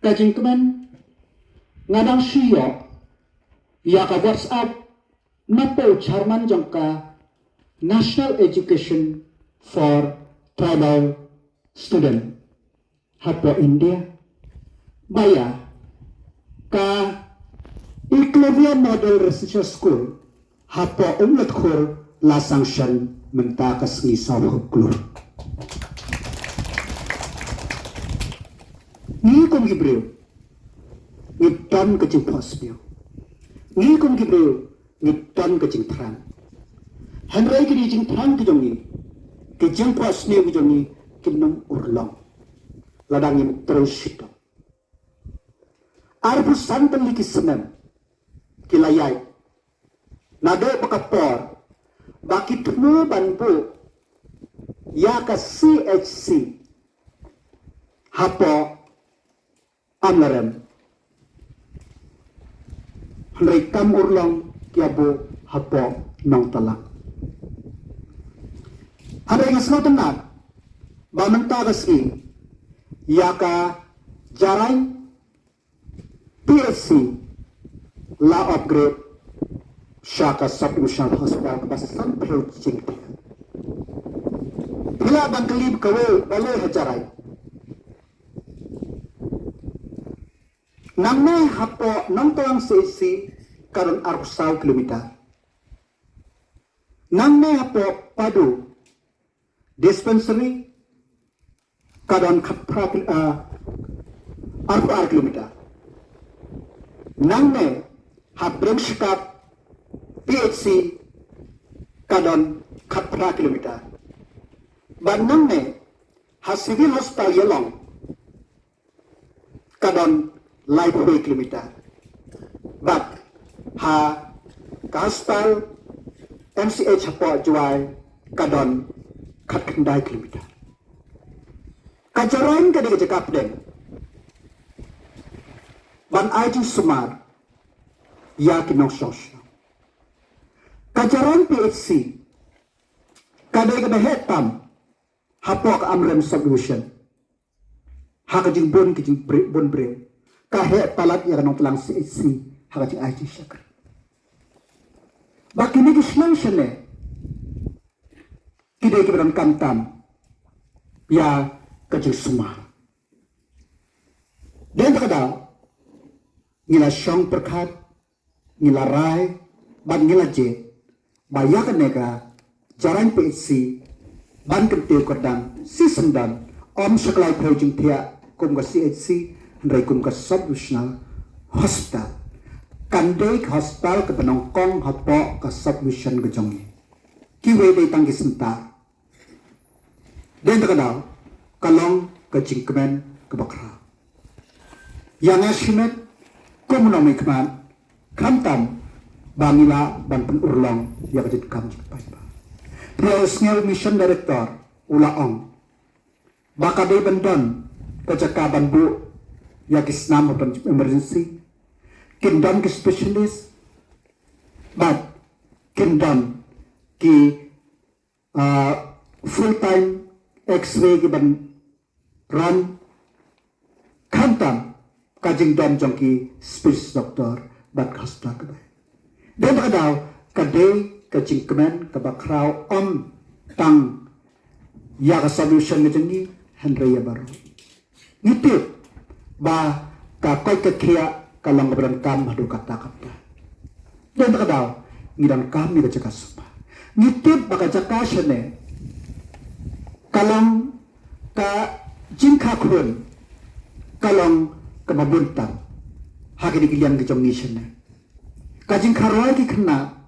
kajing kemen ngadang siyo yaka WhatsApp napo Jerman jangka National Education for Tribal Student hapo India baya ka Iklovia Model Residential School hapo umlatkur la sanction mentakas ni sawhuklur ni kong gibreu ngipton kecing posbeu ni kong gibreu ngipton kecing terang hanrai kini jing terang kejongi kecing posbeu kejongi kinong urlong ladangin terus itu arbu santan liki senam kilayai nado pakapor baki temu banpu yaka PHC hapo amlarem rekam urlang kiabo hapo nang talak ada yang semua tenang bamenta kasi yaka Jarain PHC la upgrade Shaka Sub Divisional Hospital kebasan project bila bang kelib kawe balai hajarai Nangnay hapo nang tuang CHC karon 4 kilometer. Nangnay hapo padu dispensary karon 4 kilometer. Nangnay habrem shkap PHC karon 4 kilometer. Ban nangnay ha civil hospital yelong karon live 2 kilometer. But ha hospital MCH hapo jual kadon kat kendai kilometer. Kajaran kada cakap den. Ban aji sumar ya kinong sosyo. Kajaran PHC kada hetam hapo ka amrem subdivision. Ha kajing bon bre. Kahit palat yang nong telang CHC hagati aji syakar. Baki ni kislang syane kidai keberan kantam ya kajing sumar. Dan terkadang ngila syong perkat ngila rai ban ngila je bayakan nega Jarain PHC ban kentil kodang si sendan om sekelai projing tiak kum ke CHC Hendrai kum ke Sub Divisional Hospital. Kandai ke hospital ke penongkong hapo ke Sub Division ke jongi. Kiwe day tangki sentar. Dan terkenal kalong ke Jingkemen ke Bakra. Yang asimet komunomi keman kantam bangila ban penurlong ya kejit kam jikpaiba. Priosnya Mission Director Ulaong. Bakade bendon kecakaban bu ya kisnam open emergency kindam ki specialist but kindam ki full time x-ray ki ban run kantam kajing dam jong ki specialist doctor but hospital ka dan kadaw kadai kajing kemen kabakraw tang ya ka solution ni Henry Baro ngitip ba kakoy kekia kalang berangkam hadu kata-kata. Dan terkadang ngidang kami kecaka sumpah. Ngitip baka caka syane kalang ka jingka kurun kalang kemabuntang hagi dikilian kejong syane. Ka jingka roy ki kena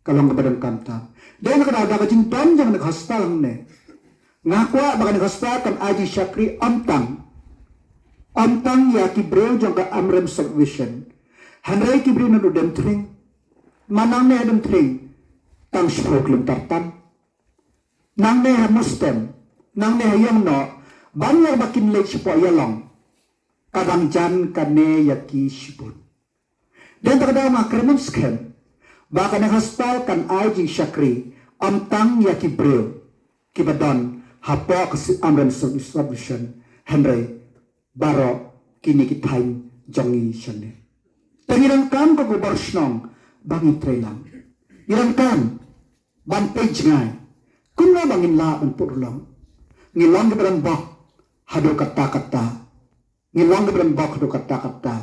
kalang keberangkam tam. Dan terkadang baka jington jangan hospital ne. Ngakwa baka hospital kan aji syakri Antang ya kibreu jangka amrem subdivision. Hanrai kibreu nadu dem tring. Manang ne dem tring. Tang 10 kilometer tan. Nang ne ha mustem. Nang ne ha yang no. Banyar bakin lek sipo yalong. Kadang jan kane yaki sipun. Dan terkadang makremem skem. Baka na hospital kan aji syakri. Antang ya kibreu. Kibadon hapo kasi amrem subdivision. Hanrai Baro kini kithain jongi sane. Pengiran kam ko gubar snong bangi trelang. Iran kam ban page ngai. Kumna bangin la ban purulang. Ngilang ke bak hado kata-kata. Ngilang ke bak hado kata-kata.